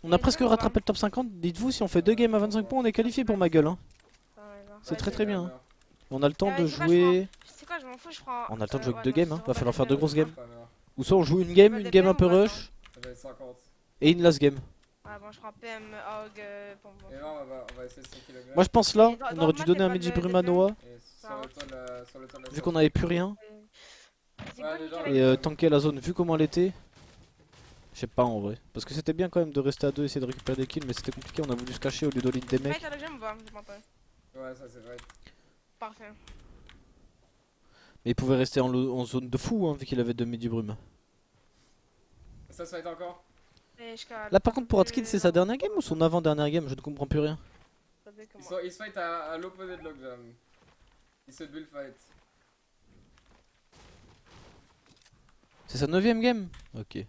On a presque rattrapé le top 50. Dites-vous, si on fait 2 games à 25 points, on est qualifié pour ma gueule. Hein. C'est très bien. Hein. On a le temps de jouer. C'est quoi, je m'en fous, je prends. On a le temps de jouer que 2 games. Hein. Va falloir faire 2 grosses games. Ou soit on joue une game un peu rush. Et une last game. Ah bon, je prends PM, Hog, Et là, on va essayer de 5 kg. Moi je pense là, on aurait dû donner un Midi Brume à Noah. Vu qu'on avait plus rien. Et tanker la zone vu comment elle était. Je sais pas en vrai. Parce que c'était bien quand même de rester à 2 et essayer de récupérer des kills. Mais c'était compliqué, on a voulu se cacher au lieu de lead des mecs. Ouais, ça c'est vrai. Parfait. Mais il pouvait rester en zone de fou hein, vu qu'il avait 2 Midi Brume. Ça se fight encore. Là par contre pour Atskill c'est sa dernière game ou son avant-dernière game? Je ne comprends plus rien. Il se fight à l'opposé de Logjam. Il se duel fight. C'est sa 9ème game? Ok. Ouais,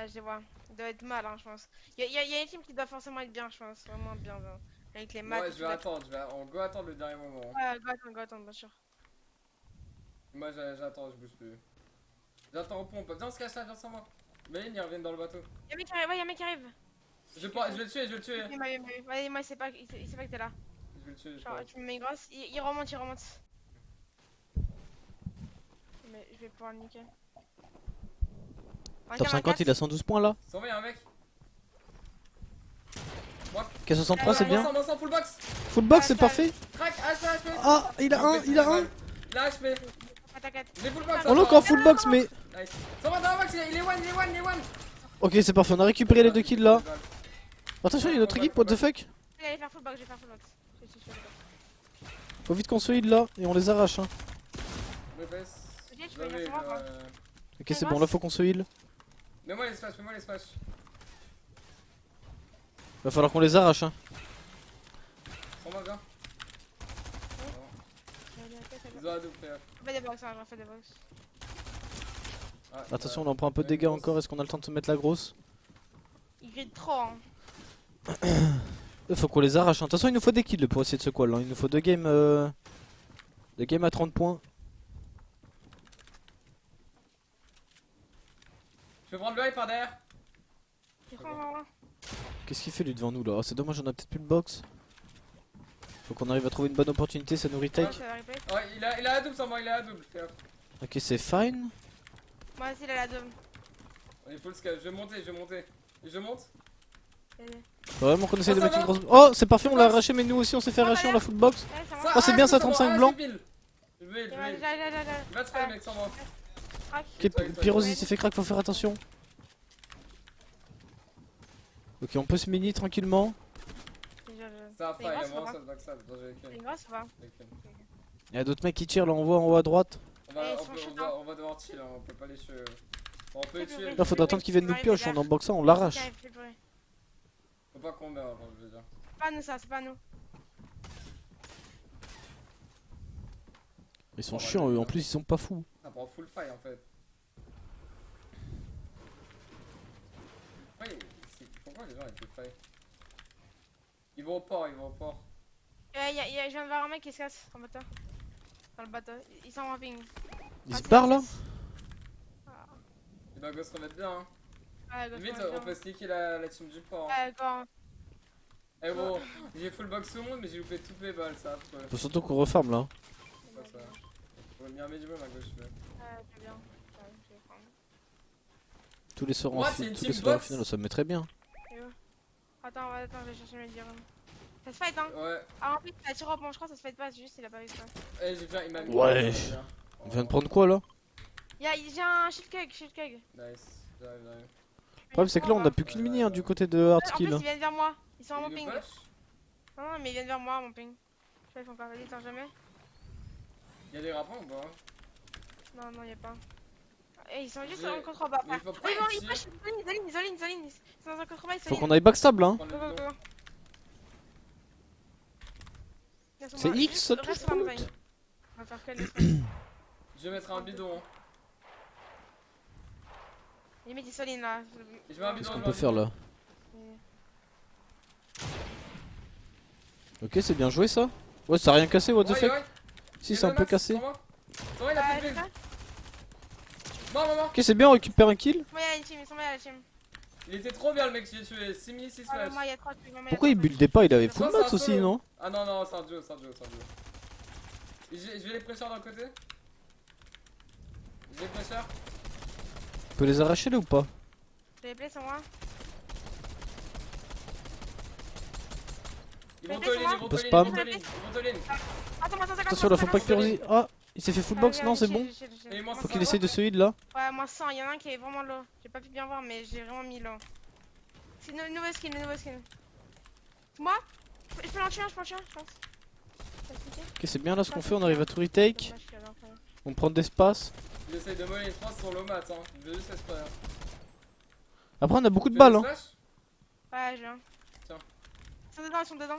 je les vois. Il doit être mal, hein, je pense. Il y a une team qui doit forcément être bien, je pense. Vraiment bien. Avec les maths. Ouais, je vais attendre. On go attendre le dernier moment. Ouais, go attendre, bien sûr. Moi j'attends, je bouge plus. J'attends au pont. Viens, on se cache là, viens sans moi. Mais ils reviennent dans le bateau. Y'a un mec qui arrive, ouais, y'a un mec qui arrive. Je vais le tuer, je vais le tuer. Ouais, moi, il sait pas que t'es là. Je vais le tuer, Genre, tu me mets grosse. Il remonte. Mais je vais pouvoir le niquer. Top 50, il a 112 points là. S'en va, y'a un mec. K63 c'est bien. Full box. Full box c'est parfait. Crac, HP. Ah, il a un. Là, HP. Il est full box. On l'a encore full box mais. S'en va dans la box, il est one. Ok c'est parfait, on a récupéré les 2 kills là. Attention, il y a notre équipe, what the fuck. Je vais faire full box. Faut vite qu'on se heal là et on les arrache hein. Ok c'est bon, là faut qu'on se heal. Mets-moi l'espace. Va falloir qu'on les arrache hein. S'en va, viens. Ils ont un double, Fais des box, j'en fais des box. Attention, on en prend un peu de dégâts encore, est-ce qu'on a le temps de se mettre la grosse? Il grille trop hein. Faut qu'on les arrache. Attention, il nous faut des kills pour essayer de se qual. Hein. Il nous faut 2 games, 2 games à 30 points. Je vais prendre le high par derrière. Qu'est-ce qu'il fait lui devant nous là? Oh, c'est dommage, on a peut-être plus de box. Faut qu'on arrive à trouver une bonne opportunité, ça nous retake. Ouais, il a la double sans moi, il a la double. Ok, c'est fine. Moi aussi, il a la double. Il faut le scale, je vais monter. Je monte. Faut vraiment qu'on essaye de mettre une grosse. Oh, c'est parfait, on l'a arraché, mais nous aussi on s'est fait arracher, on l'a full box. Oh, c'est bien ça, 35 blanc. Il va te faire mec sans moi. Ok, Pyros il s'est fait crack, faut faire attention. Ok, on peut se mini tranquillement. Ça a failli, avant ça se backstab. Il y a d'autres mecs qui tirent là, on voit en haut à droite. On va devoir chill, on peut pas les tuer. On peut les tuer. Là, faudra attendre qu'ils viennent nous pioche, on emboxe ça, on l'arrache. Faut pas qu'on meure avant, je veux dire. C'est pas nous ça, c'est pas nous. Ils sont chiants eux, en plus ils sont pas fous. Ça prend full fire en fait. Pourquoi les gens ils full fire? Ils vont au port. Je viens de voir un mec qui se casse en bateau. Dans le bateau, ils sont en ping. Ils se barrent là? Il doit go se remettre bien hein. Ouais, vite on peut sneaker la team du port. Ouais, go. Eh bon, j'ai full box tout le monde mais j'ai loupé toutes mes balles, ça. Faut surtout qu'on refarme là. C'est pas ça. Faut venir minimum à gauche. C'est bien. Je vais prendre. Tous les soirs en finale, ça me met très bien. Attends, je vais chercher mes dirhams. Ça se fight hein? Ouais. Ah, en plus, il a tiré au pont, je crois que ça se fight pas, c'est juste il a pas eu ça. Eh, il m'a mis. Ouais. On vient de prendre quoi là? J'ai un shield keg. Nice, j'arrive. Le problème c'est que là on a plus qu'une mini hein, du côté de Hardskill. En plus ils viennent vers moi, ils sont à mon ping. Non mais ils viennent vers moi mon ping. Je sais pas, ils font pas, ils sortent jamais. Y'a des rapports ou pas? Non y'a pas. Et ils sont juste en contrebas. Mais il faut pas ils push, ils zolinent. Ils sont dans un contrebas, ils Faut qu'on aille backstab là. C'est X ça touche pas. On va faire quel Je vais mettre un bidon. Limite ils solinent là. Qu'est-ce qu'on peut faire là? Ok, c'est bien joué ça. Ouais, ça a rien cassé, what the fuck. Si, c'est un peu cassé. Ok, c'est bien, on récupère un kill. Ils sont mal à la team. Il était trop bien le mec que j'ai tué. 6006 Ah, flash. moi, il y a 3 tués, Pourquoi il buildait pas? Il avait full Non, c'est un mats aussi, solo. non? Ah non, non, c'est un duo, c'est un duo, c'est un duo. Je vais les presseurs d'un côté. J'ai les presseurs. Tu peux les arracher là ou pas? J'ai les plays sur moi. Ils vont Mais te laisse-moi. ils vont Peut te spam. ils vont te Attends, Attention là, faut pas que Pyrosi. Ah, il s'est fait full box, non, c'est bon? Et moi, Faut qu'il essaye de se heal là. Ouais, moi 100, il y en a un qui est vraiment low. J'ai pas pu bien voir, mais j'ai vraiment mis low. C'est une nouvelle skin, une nouvelle skin. Moi je peux l'en tuer un, je pense. Ok, c'est bien là ce qu'on fait, on arrive à tout retake. On prend d'espace. J'essaye de voler les 3 sur le mat, hein. Je vais juste espérer. Après, on a beaucoup de balles, hein. Ouais, j'ai un. Tiens. Ils sont dedans.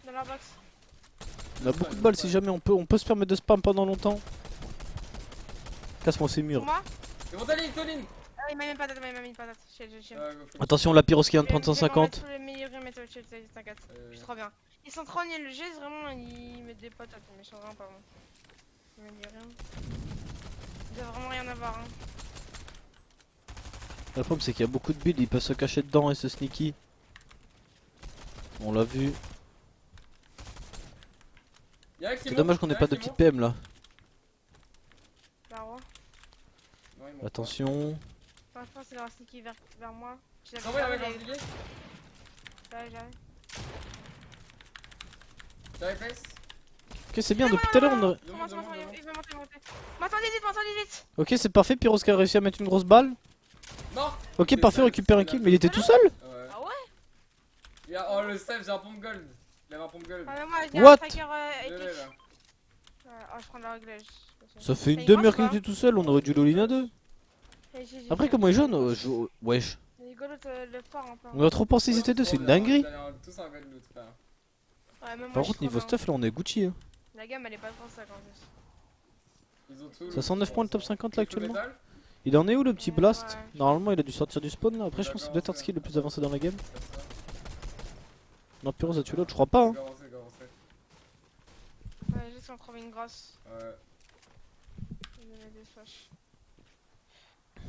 Dans leur box. On a beaucoup de balles si jamais on peut se permettre de spam pendant longtemps. Casse-moi ces Pour murs. moi Ils vont t'aller, Toline. Ah, il m'a mis une patate, Chill. Attention, la Pyroski vient de prendre Je vais vraiment 150. mettre tous les meilleurs mais toi, chill, t'inquiète. Je suis trop bien. Ils sont trop nuls, le GS vraiment, ils mettent des patates, mais ils sont vraiment pas bons. Ils me disent rien. Ils doivent vraiment rien avoir, hein. Le problème, c'est qu'il y a beaucoup de builds, ils peuvent se cacher dedans et se sneaky. On l'a vu. C'est dommage qu'on ait pas de petite PM là. Là-haut. Attention. Moi, je pense que c'est leur sneaky vers moi. Ah ouais, avec un bouclier. Ouais, j'arrive. J'arrive face. Ok, c'est bien, depuis tout à l'heure on aurait... Il veut monter. M'attendez vite. Ok, c'est parfait, Pyroski a réussi à mettre une grosse balle. Non. Ok, parfait, on récupère un kill, mais il était tout seul. Ouais. Ah ouais? Oh, le Steph, j'ai un pompe gold. Il avait un pompe gold. Ah, mais moi, j'ai What? un tracker Je l'ai, épique. là. Oh, je prends le réglage. Ça fait une il demi-heure mange qu'il était tout seul, on aurait dû l'all-in à deux. Après, comment il est jaune? Wesh. C'est rigolo le fort un peu. On a trop pensé qu'ils étaient deux, c'est une dinguerie. Vous avez tous un gold loot, frère. Ouais, même moi, Par je contre, suis niveau trop bien. stuff, là, on est Gucci. Hein. La gamme, elle est pas trop ça quand plus. Ils ont tout. 69 points le top 50 là Full actuellement. metal. Il en est où le petit blast? Ouais. Normalement, il a dû sortir du spawn là. Après, je pense que c'est peut-être un skill le plus avancé dans la game. C'est ça. Non, Pyros a tué l'autre, je crois pas. Hein. Avancez, avancez. Ouais, juste qu'on trouve une grosse. Ouais. Il y avait des flash.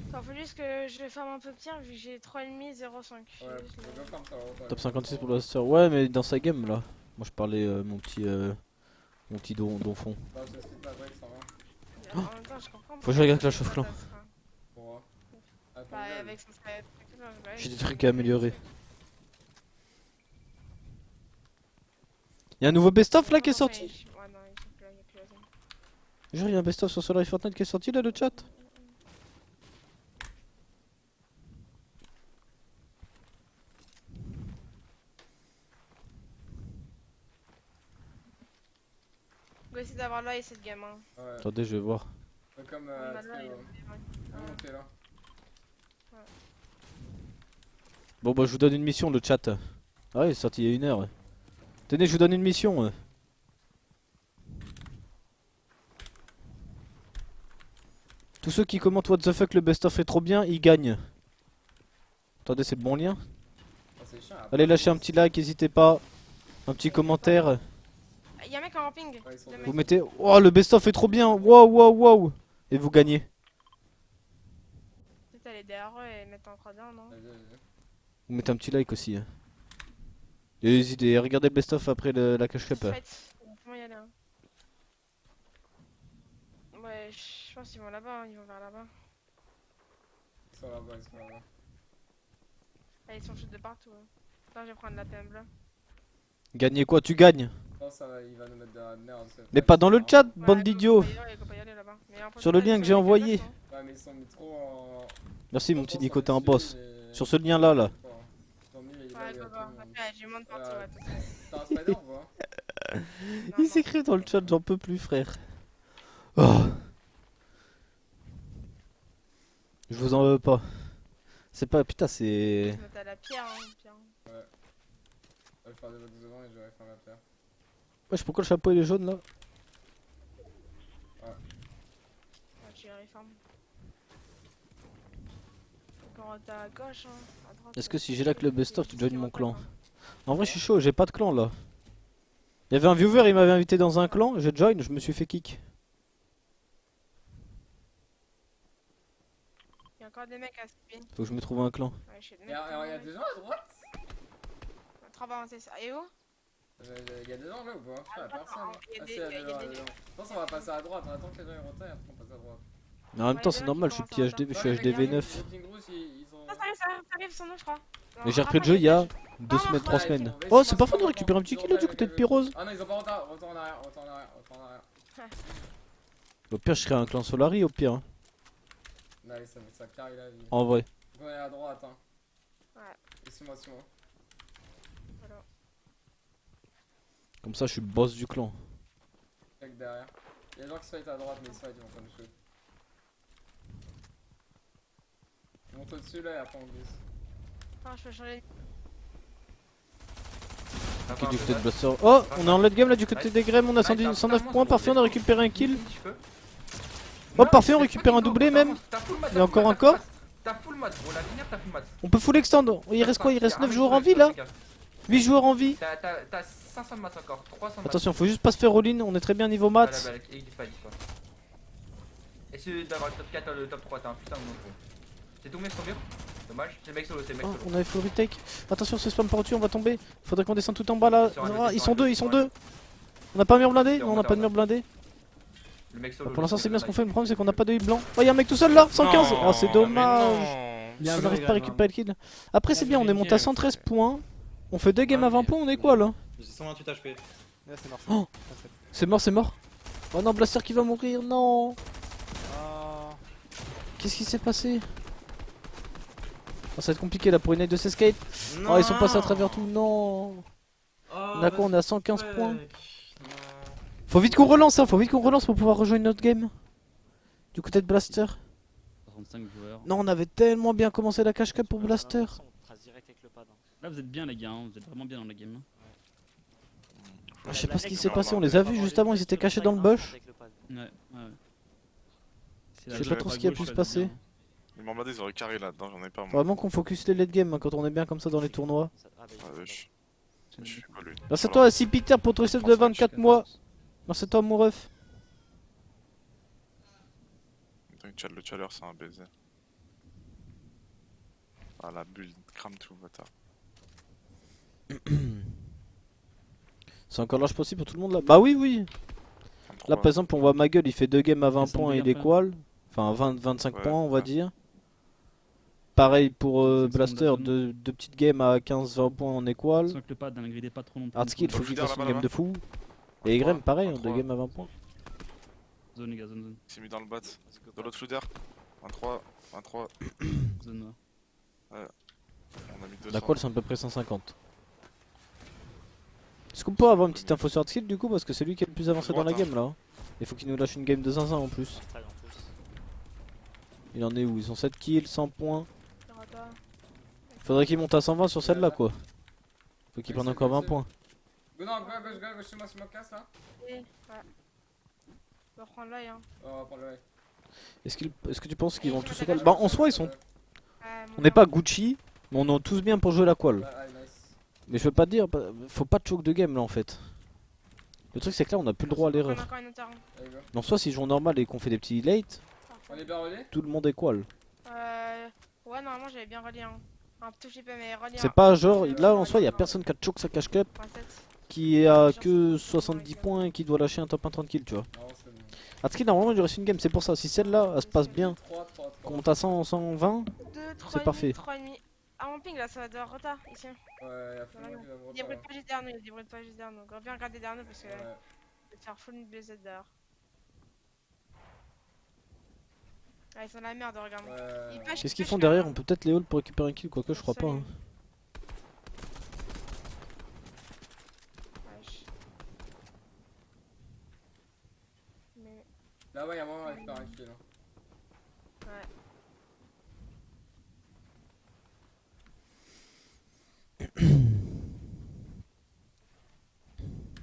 Attends, faut juste que je farme un peu de tir vu que j'ai 3,5, 0,5. Ouais, go farm ça va. Top 56 pour le blaster. Ouais, mais dans sa game là. Moi, je parlais mon petit donfon. Bah, je skip la break, ça va. En même temps, je comprends. Faut que je regarde Clash of Clans. Pour moi. Ah, Bah, pompe gold. avec son skype. J'ai des trucs à améliorer. Y'a un nouveau best-of là qui est sorti. Ouais, non, il y a plus la zone. Genre, y'a un best-of sur Solar et Fortnite qui est sorti là, le chat. On va essayer d'avoir là et cette game. Hein. Ouais. Attendez, je vais voir. Comme. On a là et Monter là. Bon, bah, je vous donne une mission, le chat. Ah, ouais, il est sorti il y a 1 heure. Ouais. Tenez, je vous donne une mission. Tous ceux qui commentent what the fuck, le best-of est trop bien, ils gagnent. Attendez, c'est le bon lien. Ah, c'est chiant. Allez, lâchez un petit like, n'hésitez pas. Un petit commentaire. Il y a un mec en ramping. Ouais, ils sont Le deux. Vous mettez. Oh, le best-of est trop bien. Wow. Et vous gagnez. Peut-être aller derrière eux et mettre en 3D, non? Vas-y. Vous mettez un petit like aussi. Et n'hésitez, regardez le best-of après la cash cup. Fight. Comment y aller? Hein. Ouais, je pense qu'ils vont là-bas, hein. Ils vont vers là-bas. Ils sont là-bas, ils sont là-bas. Ah, ils sont shoot de partout. Hein. Attends, je vais prendre la PM bleue. Gagner quoi? Tu gagnes. Non, ça va, il va nous mettre de la merde. Mais pas dans le chat, bande d'idiots. Sur Sur le lien que j'ai envoyé. Ouais, mais ils sont mis trop en. Merci mon petit Nico, t'es un boss. Et- Sur ce lien là. Ils ont mis les Ouais, gars, go, go. tout le monde. Ouais, j'ai moins de partout, ouais, tout ça. T'as un spider ou pas? Il s'écrit dans le chat, j'en peux plus frère. Oh. Je vous en veux pas. C'est pas. Putain, c'est. T'as la pierre, hein, pierre. Je vais faire des votes devant et je vais faire la pierre. Wesh, pourquoi le chapeau il est jaune là? Ouais, tu les réformes. Encore t'as à gauche, hein, à droite. Est-ce que si j'ai là que le best-of, tu joins mon clan? En vrai, je suis chaud, j'ai pas de clan là. Il y avait un viewer, il m'avait invité dans un clan, je join, je me suis fait kick. encore des mecs à spin. Faut que je me trouve un clan. Ouais, je suis Il y a des gens à droite? Trop avancé ça. Et où? Il y a des gens là ou pas? Je sais pas, personne. Il y a Ah des- si, il y a il y a des gens, des- il y a des gens. Je pense qu'on va passer à droite, on attend que les gens ils retaillent, après on passe à droite. Mais en même Ouais, temps, il y a c'est des normal, gens je qui suis commencent à HDV, je Non, suis les mecs, HDV9. les King Rouge, ils ont. Ça arrive sur nous, je crois. Mais j'ai repris le jeu il y a 2 semaines, 3 ouais, semaines. mais Oh, c'est c'est pas pas fun de maintenant, récupérer un petit ils kill là du retaillent côté de avec Pyrose. Ah non, ils ont pas retard, retourne en arrière, retourne en arrière, retourne en arrière. Au pire, je serais un clan Solari au pire. Hein. Là, ça carry la vie. En vrai. On est à droite, hein. Ouais. Et suis-moi. Voilà. Comme ça, je suis le boss du clan. Mec derrière. Il y a des gens qui se fight à droite, mais ils se fight, ils vont pas nous shoot. On monte au-dessus là et après on glisse. Ah, je peux changer. Qui du côté de Blaster. Oh, on est en late game là du côté des Grêmes, on a 109 points, parfait, on a récupéré un kill. Oh, parfait, on récupère un doublé même. Il y a encore un corps. T'as full mat, on l'a finir, t'as full mat. On peut full extend. Il reste quoi? Il reste 9 joueurs en vie là. 8 joueurs en vie. T'as 500 mat encore, 300 mat. Attention, faut juste pas se faire all-in, on est très bien niveau Voilà, maths. bah, il glisse pas, il glisse pas. Essaye d'avoir le top 4, le top 3, t'as un putain de monstre. C'est tout, mais c'est bien. Dommage, c'est le mec solo, c'est le mec Oh, solo. on avait full retake. Attention, ce spam par au-dessus, on va tomber. Faudrait qu'on descende tout en bas là. Ah, ils sont deux, ils sont deux. On a pas un mur blindé? Non, on a pas de mur blindé. Le mec solo. Pour l'instant, c'est bien ce qu'on fait. Le problème, c'est qu'on a pas de hit blanc. Oh, y'a un mec tout seul là, 115. Oh, c'est dommage. On n'arrive pas à récupérer le kill. Après, c'est bien, on est monté à 113 points. On fait 2 games à 20 points, on est quoi là? J'ai 128 HP. Là, c'est mort. Oh. C'est mort, c'est mort. Oh non, Blaster qui va mourir, non. Ah. Qu'est-ce qui s'est passé? Oh, ça va être compliqué là pour une aide de s'escape. Oh, ils sont passés à travers tout, non. D'accord, on est à 115 points. Faut vite qu'on relance, hein, faut vite qu'on relance pour pouvoir rejoindre notre game. Du côté de Blaster. 65 joueurs. Non, on avait tellement bien commencé la cache cup pour Blaster. Là vous êtes bien les gars, hein. Vous êtes vraiment bien dans la game. Ah, je sais pas ce qui s'est passé, on les a vus juste avant, ils étaient cachés dans le bush. Ouais. Je sais pas trop ce qui a pu se passer. Ils m'ont demandé, ils auraient carré là-dedans, j'en ai pas moi. Faut vraiment qu'on focus les late game hein, quand on est bien comme ça dans les tournois. Ouais, je suis pas lui. Merci à toi, si Peter pour ton reset de 24 mois. Merci à toi, mon ref. Le chaleur, c'est un baiser. Ah, la bulle crame tout, bâtard. C'est encore large possible pour tout le monde là? Bah oui. Là par exemple on voit ma gueule, il fait 2 games à 20 points et il est qual. Enfin 25 Ouais, points on va ouais. dire. Pareil pour C'est Blaster, son deux petites games à 15-20 points en équal. Sans que le pad ne gridez pas trop non plus. Hardskill faut je qu'il veux dire, fasse une là-bas, game de fou. Un Et Grem trois, pareil, un 2 trois. games à 20 points. Zone les gars, zone. Il s'est mis dans le bat. De l'autre leader. 1-3, 1-3. Zone. On a mis 200. La qual c'est à peu près 150. Est-ce qu'on peut avoir une petite info sur Hardskill du coup parce que c'est lui qui est le plus avancé dans la game là. Il faut qu'il nous lâche une game de zinzin en plus. Il en est où? Ils ont 7 kills, 100 points. Faudrait qu'il monte à 120 sur celle-là quoi. Faut qu'il prenne encore 20 points. Go, non, gauche, chez moi, casse là. Ouais. On va prendre l'œil, hein. Oh, on va prendre le ouais. Est-ce que tu penses qu'ils vont tous se qual? Bah en soi ils sont. Ouais, On n'est pas Gucci, mais on est tous bien pour jouer la qual. Ah, nice. Mais je veux pas te dire, faut pas de choke de game là en fait. Le truc c'est que là on a plus le droit à On a l'erreur. encore une autre, hein. Allez, go. Mais en soi si je joue normal et qu'on fait des petits late, On est bien relais? tout le monde est qual. Ouais, normalement j'avais bien relié, hein. Un tout petit peu, mais relié. C'est pas genre, là en soi il y a personne qui a choke sa cache cup qui a que 70 points et qui doit lâcher un top 1 30 kills tu vois. Non, c'est bon. Hardskill normalement il lui reste une game, c'est pour ça. Si celle-là elle se passe bien, 3, qu'on monte à 100, 120, 2, 3, c'est parfait. 3,5. Ah, mon ping là, ça va de retard ici. Ouais, y'a full monde qui va me Il y a retarder. pas juste derrière nous, il y a des bruits pas juste derrière nous. Donc, bien regarder derrière nous parce que Ouais. je vais te faire full BZ derrière. Ah, ils sont dans la merde, regarde. Ouais. qu'est-ce qu'ils font derrière? On peut peut-être les hold pour récupérer un kill, quoique je crois pas. Hein. Mais Là-bas, y'a moyen de récupérer un kill. Hein. ouais.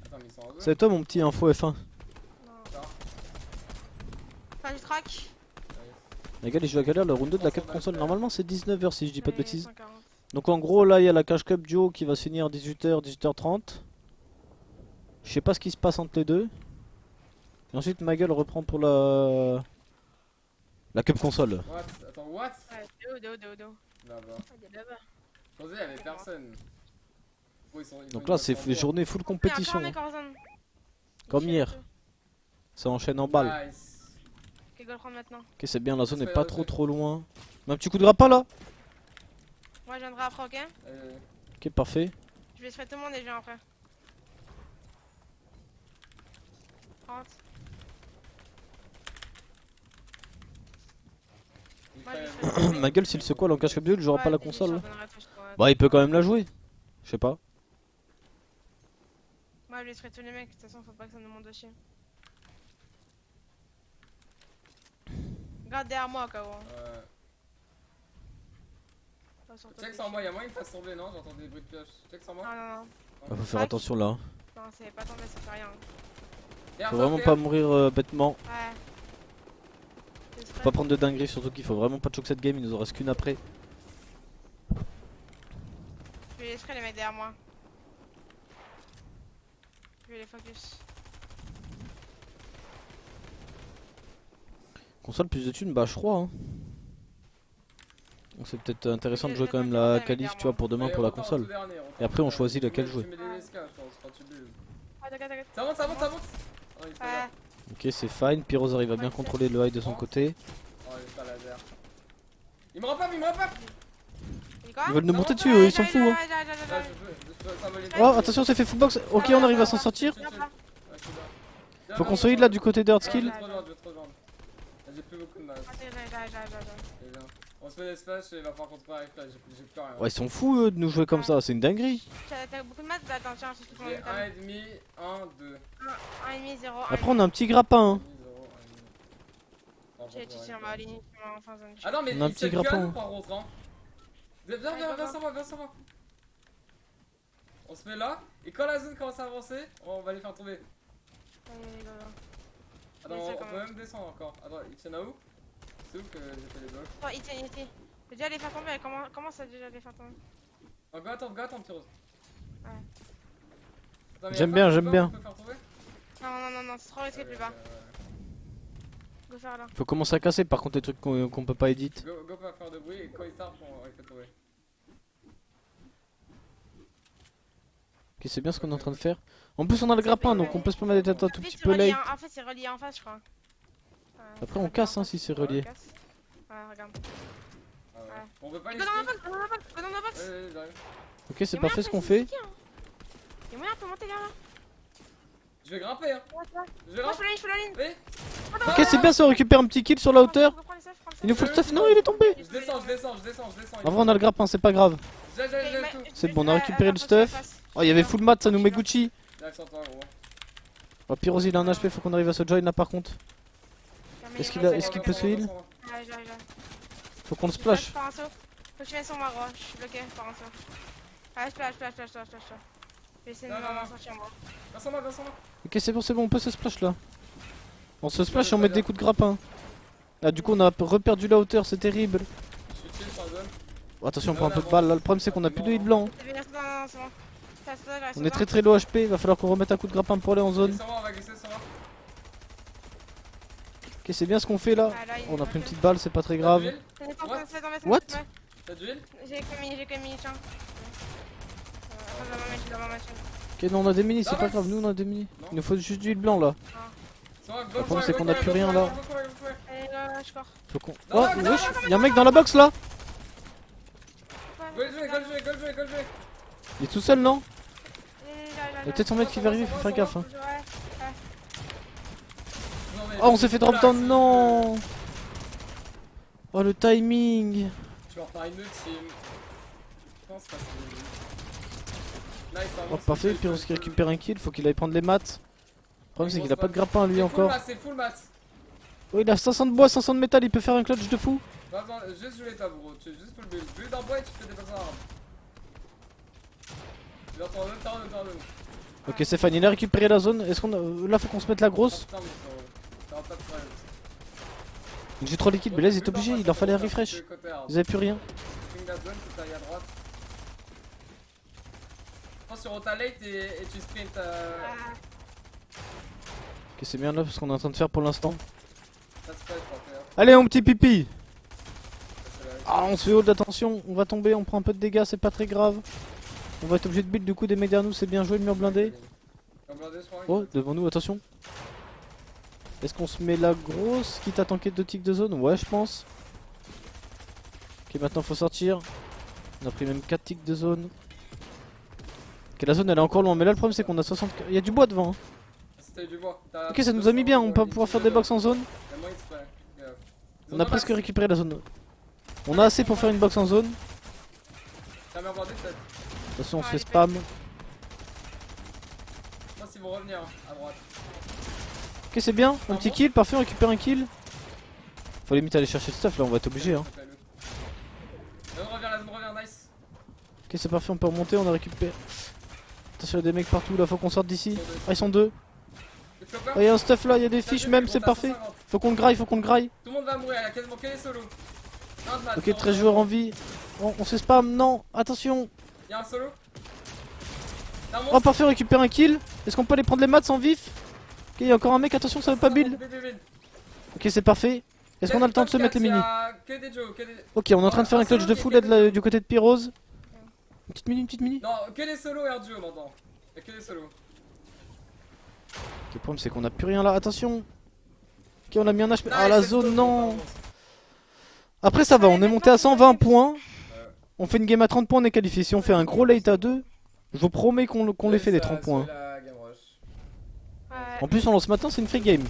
Attends, mais ils sont en deux. C'est toi mon petit info F1. Non. Enfin, je track. Les gars, il joue à quelle heure? Le round 2 de la cap console normalement c'est 19h si je dis pas de bêtises. 140. Donc en gros là il y a la cash cup duo qui va se finir 18h, 18h30. Je sais pas ce qui se passe entre les deux. Et ensuite ma gueule reprend pour La cup console. What? Attends, what? Ouais, de haut. Là-bas. Il est là-bas. Je pensais qu'il y avait personne. Oh, ils sont Donc là, c'est les journées full compétition. Il y a encore un mec en zone. Comme Il hier. chie un peu. Ça enchaîne en balle. Nice. Ok, go le prendre maintenant. Ok, c'est bien, la zone est pas trop loin. Mais un petit coup de grappin là. Moi, je viendrai après, ok? Ok, parfait. Je vais spray tout le monde et je viens après. 30. Moi, je vais spray tout le monde. Ma gueule, s'il se quoi, l'encage comme Dieu, il jouera Ouais, pas la je console. leur là. donnerai tout, je pourrais- Bah, il peut quand même la jouer. Je sais pas. Moi, je laisserai tous les mecs, de toute façon, faut pas que ça nous monte dessus. Regarde derrière moi, Kao. Pas sur toi, Check sans moi, y'a moyen qu'il fasse tomber, non? J'entends des bruits de pioche. Check sans moi. Non. Bah, faut faire attention là. Non, c'est pas tombé, ça fait rien. Faut vraiment pas mourir bêtement. Ouais. Je Faut pas prendre de dinguerie, surtout qu'il faut vraiment pas choke cette game, il nous en reste qu'une après. vais les spray les mecs derrière moi. Je vais les focus. Console plus de thunes, bah je crois. Hein. Donc c'est peut-être intéressant de jouer quand même la qualif, tu vois, pour demain pour la console. Et après on choisit laquelle jouer. Ça monte. Oh, il fait là. Ok, c'est fine. Pyros arrive à bien contrôler le high de son côté. Oh, il est pas laser. Il me repop, il me repop. Ils veulent nous monter dessus, eux, ils s'en foutent. Hein. Oh, attention, c'est fait fullbox. Ok, on arrive à s'en sortir. Faut qu'on solide là du côté de Hardskill. J'ai plus beaucoup de mal. On se fait des splash et il va falloir qu'on se parie flash, j'ai plus rien. Ouais, ils sont fous eux de nous jouer comme ça, c'est une dinguerie. T'as beaucoup de maths, attends, tiens, je te J'ai 1,5, 1, 2. 1,5, 0, 1. Après, on a un petit grappin. Hein. J'ai tué, on va aligner en fin zone. Ah non, mais On a un il petit se grappin. gun par contre. Hein. Viens sans moi. On se met là, et quand la zone commence à avancer, on va les faire tomber. Attends, on peut même descendre encore. Attends, il tient à où? C'est où que j'ai fait les blocs? Oh, il tient. J'ai déjà les faire tomber, comment ça déjà les faire tomber? Oh, go attends, petit rose. Ouais. J'aime bien. Non, c'est trop risqué plus bas. Go faire là. Faut commencer à casser par contre les trucs qu'on peut pas edit. Go pas faire de bruit et quand il start, on fait tomber. Ok, c'est bien ce qu'on est en train de faire. En plus, on a le grappin donc on peut se permettre d'être un tout petit peu late. En fait, c'est relié en face, je crois. Après, on casse hein, si c'est relié. Ouais, regarde. On veut pas les Go dans la box. Ok, c'est parfait ce qu'on fait. Y'a moyen, on peut monter là. Je vais grimper hein. Je peux la ligne. Oui. Ok, c'est bien ça, on récupère un petit kill sur la hauteur. Il nous faut le stuff. Non, il est tombé. Je descends. En vrai, on a le grappin, c'est pas grave. J'ai tout. C'est bon, on a récupéré le stuff. Oh, il y avait full mat, ça nous met Gucci. Oh, Pyros il a un HP, faut qu'on arrive à se join là par contre. Est-ce qu'il peut se heal? Faut qu'on le splash. Faut que tu viennes sur moi, gros. Je suis bloqué par un saut. Allez, splash. Je vais essayer de m'en sortir, moi. Viens sans moi. Ok, c'est bon, on peut se splash là. On se splash et on met des coups de grappin. Ah, du coup, on a reperdu la hauteur, c'est terrible. Je suis chill sans zone. Oh, attention, on prend un peu de balle là. Le problème, c'est qu'on a plus de heal blanc. Non, c'est bon. On est très low HP, va falloir qu'on remette un coup de grappin pour aller en zone. On va glisser sur moi. Ok, c'est bien ce qu'on fait là. On a pris une petite balle, c'est pas très grave. What? T'as d'huile? J'ai que mini, tiens. Ok, non, on a des minis, c'est pas grave, nous on a des minis. Il nous faut juste du heal blanc là. Le problème, c'est qu'on a plus rien là. Allez, là, je cours. Faut qu'on. Oh, wesh, y'a un mec dans la box là. Go le jouer. Il est tout seul, non? Il y a peut-être son mec qui va arriver, faut faire gaffe. Hein. Oh, on s'est fait drop down, non. Oh, le timing. Tu vas refaire une autre team. Je pense pas que nice, Oh, parfait, Pyros qui récupère un kill, faut qu'il aille prendre les mats. Le problème, c'est qu'il a pas de grappin lui encore. C'est full mat. Oh, il a 500 de bois, 500 de métal, il peut faire un clutch de fou. Juste jouer ta bro, tu juste full build. Build en bois et tu fais des passes en arme. Tu vas t'en donner. Ok, c'est fine, il a récupéré la zone. Est-ce qu'on a... Là, faut qu'on se mette la grosse. J'ai trop liquide, mais là, ils étaient obligés, il leur fallait un refresh. Ils avaient plus rien. Prends sur Rota late et tu sprint. Ok, c'est bien là, ce qu'on est en train de faire pour l'instant. Ça se passe, Allez mon petit pipi. Ah on se fait haut d'attention, on va tomber, on prend un peu de dégâts, c'est pas très grave. On va être obligé de build du coup des mecs derrière nous, c'est bien joué le mur blindé. Oh devant nous, attention. Est-ce qu'on se met la grosse quitte à tanker 2 ticks de zone? Ouais je pense. Ok maintenant faut sortir. On a pris même 4 ticks de zone. Ok la zone elle est encore loin mais là le problème c'est qu'on a 60... Il y a du bois devant hein. C'était du bois. Ok ça nous a mis bien, on va pouvoir faire des box en zone. On a presque récupéré la zone. On a assez pour faire une box en zone. Attention on se fait spam. Moi ils vont revenir à droite. Ok c'est bien, un petit kill, parfait on récupère un kill. Faut limite aller chercher le stuff là, on va être obligé hein. La zone revient, nice. Ok c'est parfait, on peut remonter, on a récupéré. Attention il y a des mecs partout là, faut qu'on sorte d'ici. Ah ils sont deux. Ah y'a un stuff là, y'a des fiches même, c'est parfait. Faut qu'on le graille, faut qu'on le graille. Tout le monde va mourir, il y a quasiment que les solos. Ok 13 joueurs en vie. On se spam, non, attention. Y'a un solo. Oh parfait on récupère un kill. Est-ce qu'on peut aller prendre les mats sans vif? Ok y'a encore un mec, attention ça veut pas build. Ok c'est parfait. Est-ce qu'on a le temps de se mettre les mini? Ok on est en train de faire un clutch de full head du côté de Pyrose. Une petite mini. Non que des solos et duo maintenant. Y'a que des solos. Le problème c'est qu'on a plus rien là, attention. Ok on a mis un HP. Ah la zone non. Après ça va, on est monté à 120 points. On fait une game à 30 points, on est qualifié. Si on fait un gros late à 2, je vous promets qu'on les fait les 30 points. En plus on lance matin, c'est une free game.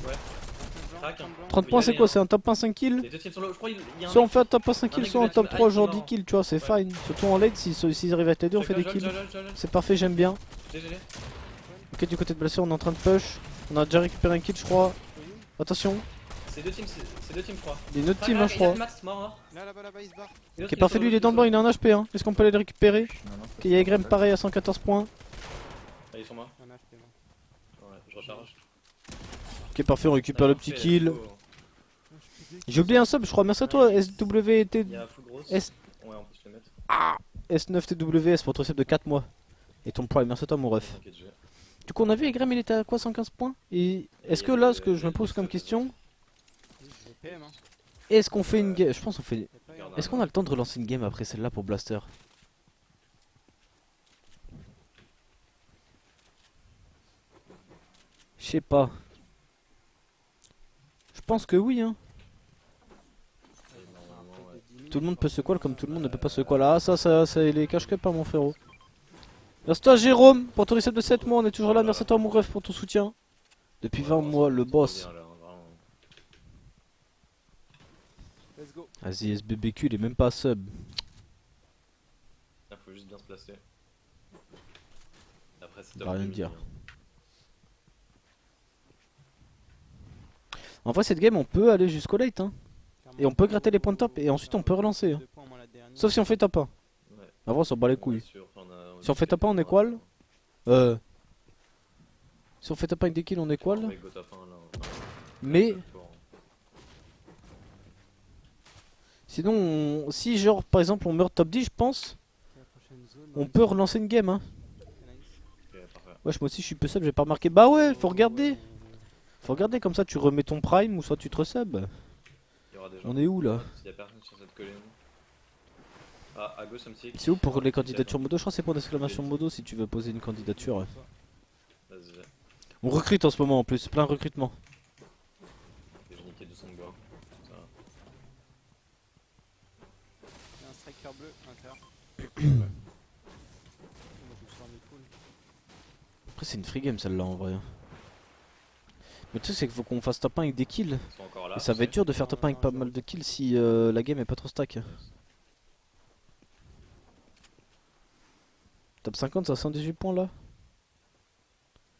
30 points c'est quoi? C'est un top 1 5 kills. Soit on fait un top 1 5 kills, soit un top 3 genre 10 kills, tu vois, c'est fine. Surtout en late, s'ils arrivent à être les deux, on fait des kills. C'est parfait, j'aime bien. Ok du côté de blessure on est en train de push. On a déjà récupéré un kill je crois. Attention. C'est deux teams je crois. Il y a une autre team hein, je crois. Là-bas, il se barre. Ok parfait, lui il est dans le banc, il a un HP hein. Est-ce qu'on peut aller le récupérer? Ok y'a Egrem pareil à 114 points. Ah, ils sont morts. Un HP, moi. Ouais, je recharge. Ok parfait, on récupère le petit kill. J'ai oublié un sub je crois, merci à toi SWT. Il y a full grosse. S... Ouais, on peut se le mettre. S9TWS pour ton sub de 4 mois. Et ton prime, merci à toi mon ref. T'inquiète, j'ai. Du coup on a vu Egrem il était à quoi, 115 points? Et est-ce que là ce que je me pose comme question, PM, hein. est-ce qu'on fait une game? Je pense qu'on fait... Y a pas eu un- Est-ce qu'on a le temps de relancer une game après celle-là pour Blaster? Je sais pas. Je pense que oui hein. Tout le monde peut se quoi comme tout le monde ne peut pas se quoi là. Ah ça il est cache que pas mon frérot. Merci à toi Jérôme pour ton reset de 7 mois, on est toujours là, merci à toi mon ref pour ton soutien. Depuis 20 mois le boss. Let's go. Vas-y SBBQ il est même pas sub. Il faut juste bien se placer. Après c'est Il va rien top dire. mini, hein. En vrai cette game on peut aller jusqu'au late hein. Et on peut gratter les points de top et ensuite on peut relancer hein. Sauf si on fait top 1. Ouais. En vrai on s'en bat les On est couilles. sûr, Si on fait top 1 on est qual? Si on fait top 1 avec des kills on est qual? Avec go top 1 là. Mais sinon si genre par exemple on meurt top 10 je pense, on peut relancer une game hein. Wesh moi aussi je suis peu sub, j'ai pas remarqué. Bah ouais faut regarder. Faut regarder comme ça tu remets ton prime ou soit tu te resub. Il y aura des gens. On est où là? S'il y a personne sur cette colline. Ah, à gauche un petit. C'est où pour les candidatures modo? Je crois que c'est pour d'exclamation modo si tu veux poser une candidature. Ouais. Vas-y. On recrute en ce moment en plus, plein de recrutement. J'ai niqué 200 de gore. Ça. Il y a un striker bleu à l'intérieur. Moi, je me suis remis full. Après c'est une free game celle-là en vrai. Mais le truc c'est qu'il faut qu'on fasse top 1 avec des kills. Ils sont encore là. Et ça va être dur de faire top 1 avec pas mal de kills si la game est pas trop stack. Top 50 c'est à 118 points là.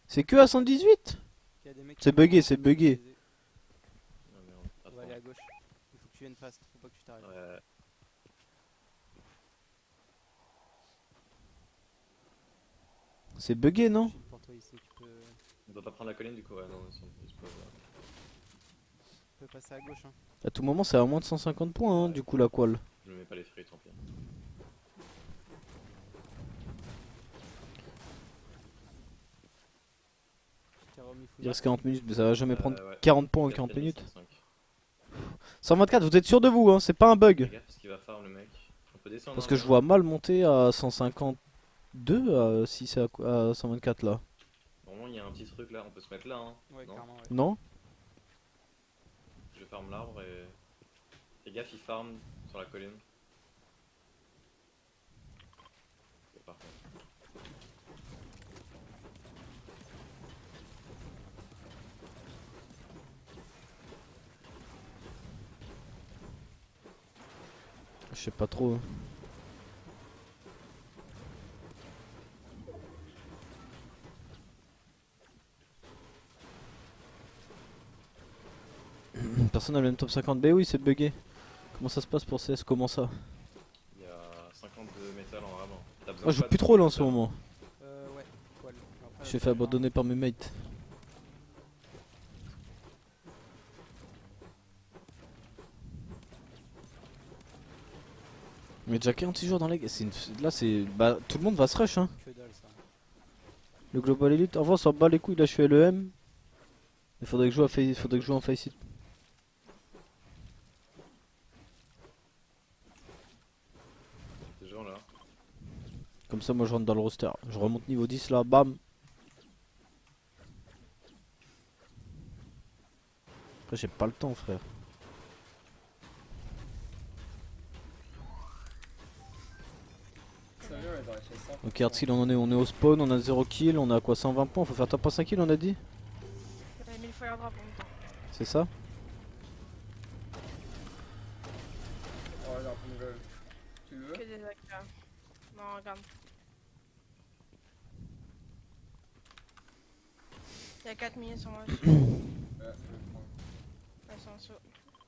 C'est que à 118? Il y a des mecs qui C'est sont bugué, en c'est train de bugué. baiser. Ah, merde. On Attends. va aller à gauche. Il faut que tu viennes fast, faut pas que tu t'arrêtes. Ouais. C'est bugué non? Shield pour toi ici, tu On doit pas prendre la colline du coup, ouais, non, ils peux passer à gauche. Hein. À tout moment c'est à moins de 150 points hein, du coup la qual. Je me mets pas les fruits, tant pis. Je t'ai remis full. Il reste 40 minutes mais ça va jamais prendre Ouais. 40 points en 40 minutes. 45. 124, vous êtes sûr de vous, hein, c'est pas un bug. Fais gaffe parce qu'il va farm le mec. On peut descendre. Parce hein, que je vois mal monter à 152 si c'est à 124 là. Normalement, il y a un petit truc là. On peut se mettre là. Hein. Ouais, Non clairement, ouais. Non? Je farm l'arbre et. Fais gaffe, il farm sur la colline. C'est parfait. Je sais pas trop. Personne n'a le même top 50. Bah oui, c'est bugué. Comment ça se passe pour CS? Comment ça? Il y a 50 de métal en rab. T'as besoin Moi je de joue pas plus de trop là en ce métal. moment. Ouais, poil. Après, Je suis fait abandonner par mes mates. Mais déjà 46 jours dans les... Là c'est... Bah tout le monde va se rush hein. Que dalle ça. Le Global Elite. En vrai on s'en bat les couilles, là je suis LEM. Il faudrait que je joue en Faceit. Ces gens là. Comme ça moi je rentre dans le roster. Je remonte niveau 10 là, bam. Après j'ai pas le temps frère. Sérieux, il devrait faire ça. Ok hard skill on en est, on est au spawn, on a 0 kill, on a quoi 120 points, faut faire top 5 kills on a dit. J'avais mis le fire drop en même temps. C'est ça? Oh, j'ai un peu de nouvelle. Tu le veux? Que des acteurs. Non, regarde. Il y a 4 minutes sur moi. Ouais, je vais le prendre. Elles sont en saut.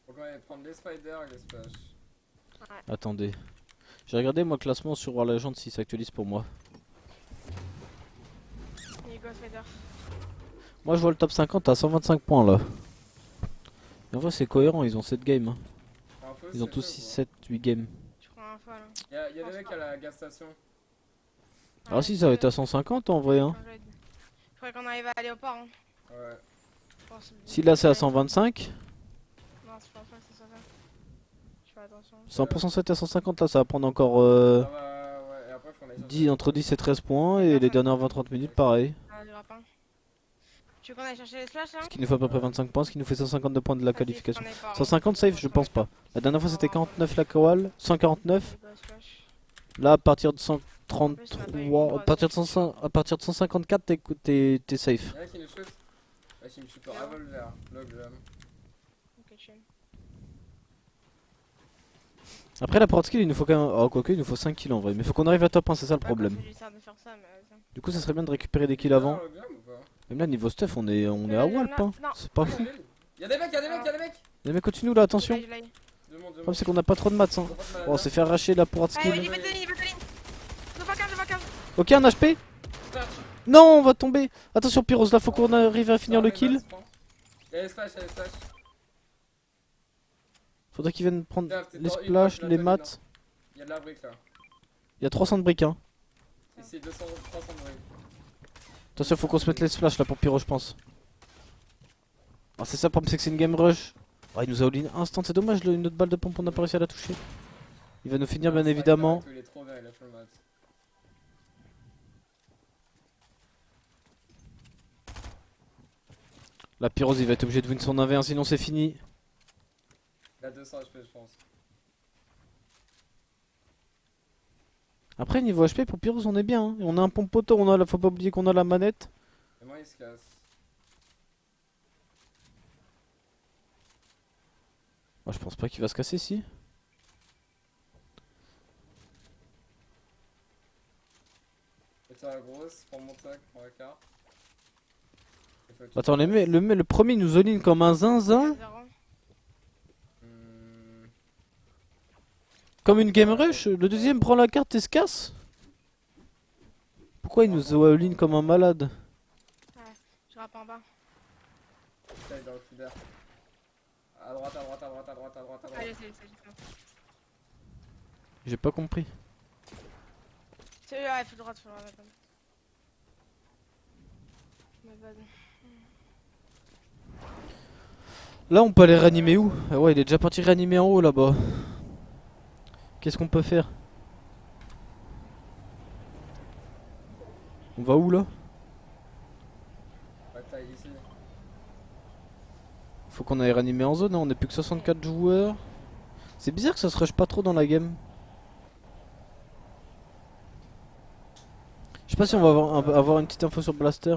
Faut quand même prendre les spiders et les splash. Attendez. J'ai regardé moi classement sur War Legend s'il s'actualise pour moi. Nigo Fader. Moi je vois le top 50 à 125 points là. Et en vrai c'est cohérent, ils ont 7 games. Hein. Info, Ils ont c'est tous chaud, 6, quoi. 7, 8 games. Tu prends un fois là. Y'a des mecs à la gas station. Ah si ça va être à 150 en vrai hein. Il faudrait qu'on arrive à aller au port. Hein. Ouais. Je pense. Si là c'est à 125, Non, je pense pas que c'est ça. Je fais attention. 100% 7 à 150 là ça va prendre encore Ça va, ouais. Et après, faut aller chercher 10, entre 10 et 13 points et les dernières 20-30 minutes pareil. Ah, du grappin. Tu veux qu'on aille chercher les splash là? Ce qui nous fait à peu près 25 points, ce qui nous fait 152 points de la Ah, si, qualification. on est pas, hein. 150 safe je pense pas. La dernière fois c'était 49 la Kawal, 149. Nigo splash. Là à partir de 133, à partir de 154 t'es safe. Y'en a qui nous shoot. Ouais, qui me shoot par revolver. Log jam. Ok, chill. Après la porte skill il nous faut quand même... Oh quoique il nous faut 5 kills en vrai, mais faut qu'on arrive à top 1 c'est ça le problème. Ouais, quand je lui sers de faire ça, mais vas-y. Du coup ça serait bien de récupérer des kills avant. Log jam ou pas? Même là niveau stuff on est à Walp hein. Non. C'est pas fou. Y'a des mecs, y'a des mecs, y'a des mecs! Les mecs continue là attention. Je l'ai. Demande, Le problème demande. c'est qu'on a pas trop de mats hein. Oh on s'est fait arracher la porte Allez, skill. il va de ligne, il va de ligne. Je vois 15, je vois 15. Ok un HP. Non on va tomber. Attention Pyros là faut qu'on arrive à finir le kill. Y'a les splash, y'a les splash. Faudrait qu'ils viennent prendre Tiens, t'es les dans une splash, bloc, les la mats. colline, Y'a de la brique là. Il y a 300 de briques hein. Ici, 200, 300 de briques. Attention faut qu'on se mette les splash là pour Pyro je pense. Ah c'est ça le problème c'est que c'est une game rush. Ah il nous a all-in instant c'est dommage une autre balle de pompe on n'a pas réussi à la toucher. Il va nous finir bien évidemment. Il est trop bien, il a fait le mat. La Pyros il va être obligé de win son 1v1 sinon c'est fini. Il a 200 HP je pense. Après niveau HP pour Pyros on est bien hein. Et on a un pompe poteau, faut pas oublier qu'on a la manette. Et moi il se casse. Moi je pense pas qu'il va se casser si. Mettez la grosse, prends mon tac, prends la carte. Attends le premier il nous all-in comme un zinzin. 0. Comme une game rush. Le deuxième prend la carte et se casse. Pourquoi il nous all-in comme un malade? Je rappe en bas. Putain, il est dans le feeder. À droite, à droite, à droite, à droite, à droite, à droite. Allez, c'est juste là. J'ai pas compris. C'est là, il faut droite, faut droite. Attends. Mais vas-y. Là on peut aller réanimer où? Ah ouais, il est déjà parti réanimer en haut là-bas. Qu'est-ce qu'on peut faire? On va où là? Bataille ici. Faut qu'on aille réanimer en zone, hein, on est plus que 64 joueurs. C'est bizarre que ça se rush pas trop dans la game. Je sais pas si on va avoir une petite info sur Blaster.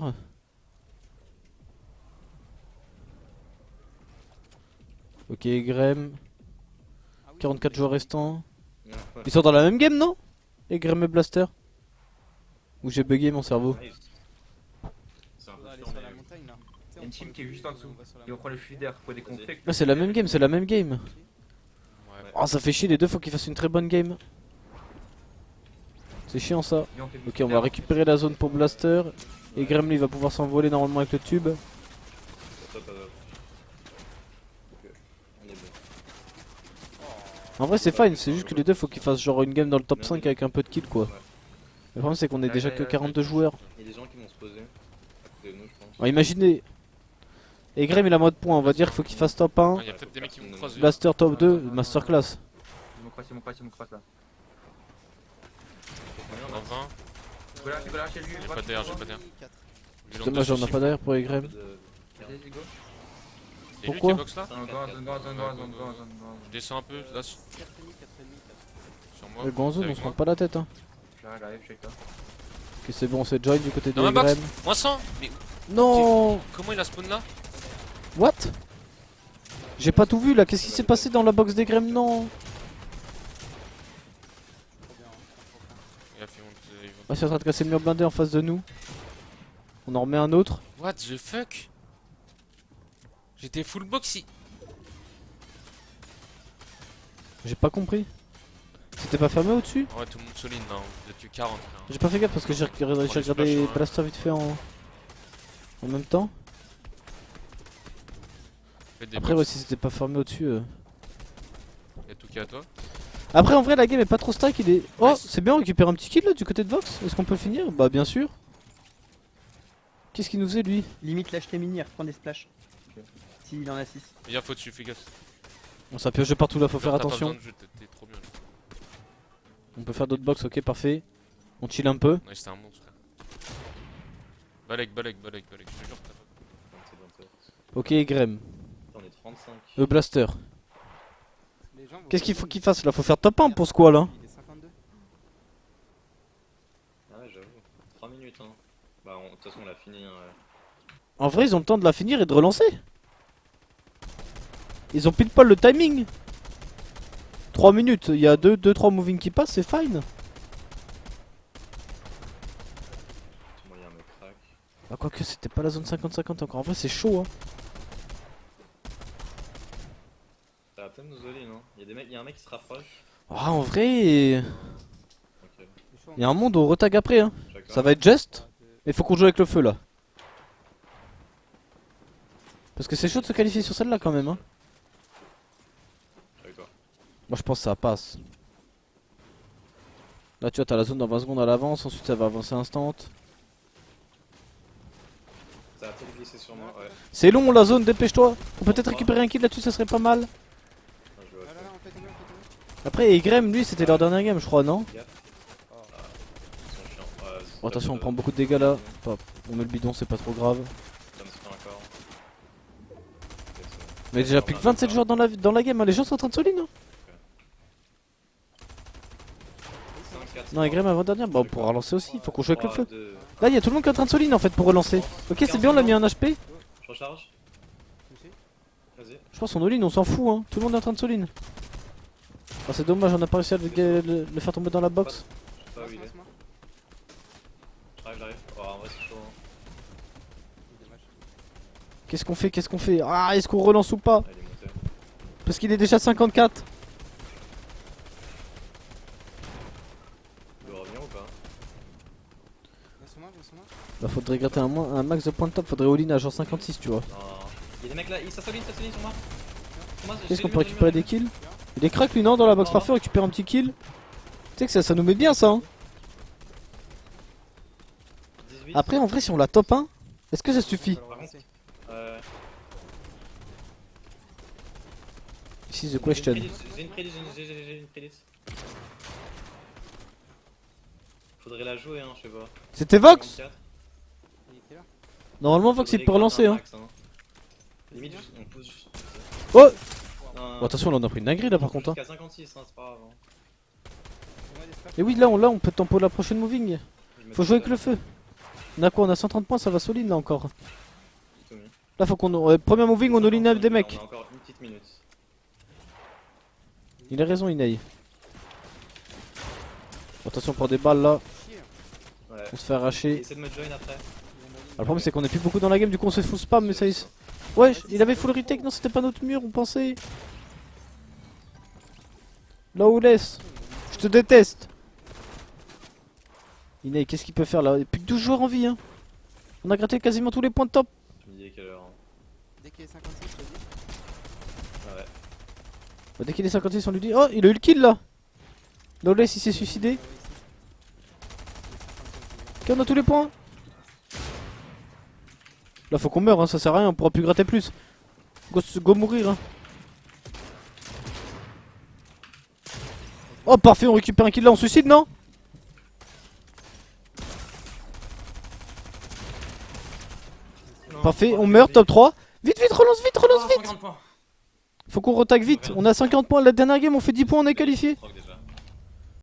Ok, Grem. Ah oui, 44 joueurs restants. Ouais. Ils sont dans la même game, non? Et Grem et Blaster? Ou j'ai bugué mon cerveau? Nice. C'est un On peu va aller chiant, sur la mais- montagne là. Il y a une team qui est juste en dessous. Ils vont prendre le fluidaire pour des conflits. Ah, c'est la même game, c'est la même game. Ouais. Oh, ça fait chier, les deux, faut qu'ils fassent une très bonne game. C'est chiant ça. Et on fait du Ok, on va fluidaire. récupérer la zone pour Blaster. Et Grem lui va pouvoir s'envoler normalement avec le tube. Top, top, top. Ok, on est bon. En vrai, c'est fine, c'est juste que les deux, faut qu'ils fassent genre une game dans le top 5 avec un peu de kills quoi. Ouais. Le problème, c'est qu'on est déjà que 42 joueurs. Il y a des gens qui vont se poser à côté de nous, je pense. Alors, imaginez. Et Grem il a mode point, on va dire qu'il faut qu'il fasse top 1. Il y a peut-être des mecs qui vont croiser. Blaster top 2, masterclass. Ils m'ont croisé là. Dans 20. Tu peux là chez lui. J'ai pas d'air, j'ai pas d'air. C'est dommage, on a pas d'air pour les Grem. Vas-y, go. Et lui Pourquoi qui boxe là? Zone, go. Je descends un peu là sur 4,5, 4,5. moi. Le grand zone, on Avec se moi. prend pas la tête hein. J'arrive, check toi. Ok, c'est bon, c'est join du côté Dans de ma box. Grem. Moins 100. Mais Non! comment il a spawn là? What? J'ai pas tout vu là, qu'est-ce qui s'est passé dans la box des Grem? Non! Il a fait honte. Ils vont- Ah, c'est en train de casser le mur blindé en face de nous. On en remet un autre. What the fuck? J'étais full boxy. J'ai pas compris. C'était pas fermé au-dessus? Ouais, tout le monde solide, non. Vous êtes que 40 frère. J'ai pas fait gaffe parce que j'ai regardé les splash, ouais. Blaster vite fait en même temps. Faites des Après, ouais, box. si c'était pas fermé au-dessus. Y'a tout qui est à toi. Après, en vrai, la game est pas trop stack. Il est. Oh, Nice. c'est bien, on récupère un petit kill là du côté de Vox. Est-ce qu'on peut le finir? Bah, bien sûr. Qu'est-ce qu'il nous faisait lui? Limite lâche tes mini, reprends des splashs. S'il en a 6. Mais y'a faut dessus, fais gaffe. On s'est pioché partout là, faut faire T'as pas attention. besoin de jeu, t'es trop bien. On peut faire d'autres box, ok, parfait. On chill un peu. Ouais, c'était un monstre frère. Balek, je te jure que t'as pas. Ok, Grem. On est 35. Blaster. Les gens vont Qu'est-ce qu'il pas faut y qu'il fasse là? Faut faire top 1 pour ce quoi là? Il est 52. Ah ouais, j'avoue. 3 minutes, hein. Bah, de toute façon, on l'a fini. Hein, ouais. En vrai, ils ont le temps de la finir et de relancer. Ils ont pile poil le timing. 3 minutes, il y a 2-3 moving qui passent, c'est fine. Tout moyen me craque. Ah, quoique c'était pas la zone 50-50 encore. En vrai, c'est chaud hein. Ça va peut-être nous zoler, non? Il y a un mec qui se rapproche. Ah, en vrai, Ok, il y a un monde au retag après hein. chacun. Ça va être just. Mais faut qu'on joue avec le feu là. Parce que c'est chaud de se qualifier sur celle-là quand même hein. D'accord. Moi je pense que ça passe. Là tu vois t'as la zone dans 20 secondes à l'avance, ensuite ça va avancer instant. Ça va peut-être glisser sur moi, ouais. C'est long la zone, dépêche-toi. On peut peut-être récupérer un kill là-dessus, ça serait pas mal. Ah, je vois. Ah là là, on fait tomber, on fait tomber. Après Egrem lui c'était leur dernière game je crois non? Ils sont chiants. Ouais, Bon, attention on prend beaucoup de dégâts là. Hop, on met le bidon c'est pas trop grave. Ça me se fait encore. Mais déjà plus que 27 joueurs dans la game, hein. Les gens sont en train de solide hein. Non Egrem avant dernière, bah on pourra relancer aussi, il faut qu'on joue avec le feu. Là il y a tout le monde qui est en train de solide en fait pour relancer. Ok c'est bien on l'a mis un HP. Je recharge. Aussi. Vas-y. Je pense qu'on all-in, on s'en fout hein. Tout le monde est en train de solide. Ah, c'est dommage on a pas réussi à le faire tomber dans la box. Je sais pas où il est. Lance-moi. J'arrive. Oh, en vrai, c'est chaud. Hein. Dommage. Qu'est-ce qu'on fait? Ah est-ce qu'on relance ou pas? Ah, il est monté. Parce qu'il est déjà 54. Tu veux revenir ou pas? Lance-moi, lance-moi. Bah faudrait gratter un max de points de top, faudrait all-in à genre 56 tu vois. Non. Il y a des mecs là, ça solide sur moi. Qu'est-ce qu'on peut récupérer des kills? Il est crack lui non dans la box parfait, on récupère un petit kill. Tu sais que ça nous met bien ça hein. 18. Après en vrai si on la top 1, est-ce que ça suffit? On va le relancer. This is the question. J'ai une prédit, j'ai une prédit. Faudrait la jouer, hein, je sais pas. C'était Vox? 54. Il est quelle heure Normalement, Vox il peut relancer. Hein. Limite, on pousse juste. Oh Non, Bon, attention, là on a pris une dinguerie là par contre. Hein. Jusqu'à 56, hein, c'est pas grave. Hein. On a des splashs. Et oui, là on peut tempo la prochaine moving. Je me Faut jouer avec fais le feu. On a quoi? On a 130 points, ça va solide là encore. tout mis. Là faut qu'on. Premier moving, on all-in des mecs. On a encore une petite minute. Il a raison, Inei. Attention pour des balles là, Ouais. on se fait arracher. Essaie de me join après. Le problème c'est qu'on est plus beaucoup dans la game, du coup on se fait full spam, mais ça y est. Ouais, il avait full retake, non c'était pas notre mur, on pensait. Là où laisse. Je te déteste. Inei, qu'est-ce qu'il peut faire là? Il n'y a plus que 12 joueurs en vie hein. On a gratté quasiment tous les points de top. Tu me dis à quelle heure. Hein. Dès qu'il est 56, je te dis. Ouais. Bah, dès qu'il est 56 on lui dit, oh il a eu le kill là. Là où laisse il s'est suicidé. Ok, on a tous les points. Là faut qu'on meure, hein, ça sert à rien, on pourra plus gratter plus. Go mourir. Hein. Oh parfait, on récupère un kill là, on suicide non? Non, Parfait, pas on de meurt, vie. top 3. Vite, vite, relance vite, Oh, relance vite. 50 points. Faut qu'on retague vite, on a 50 points, la dernière game on fait 10 points, on est qualifié. Proc déjà.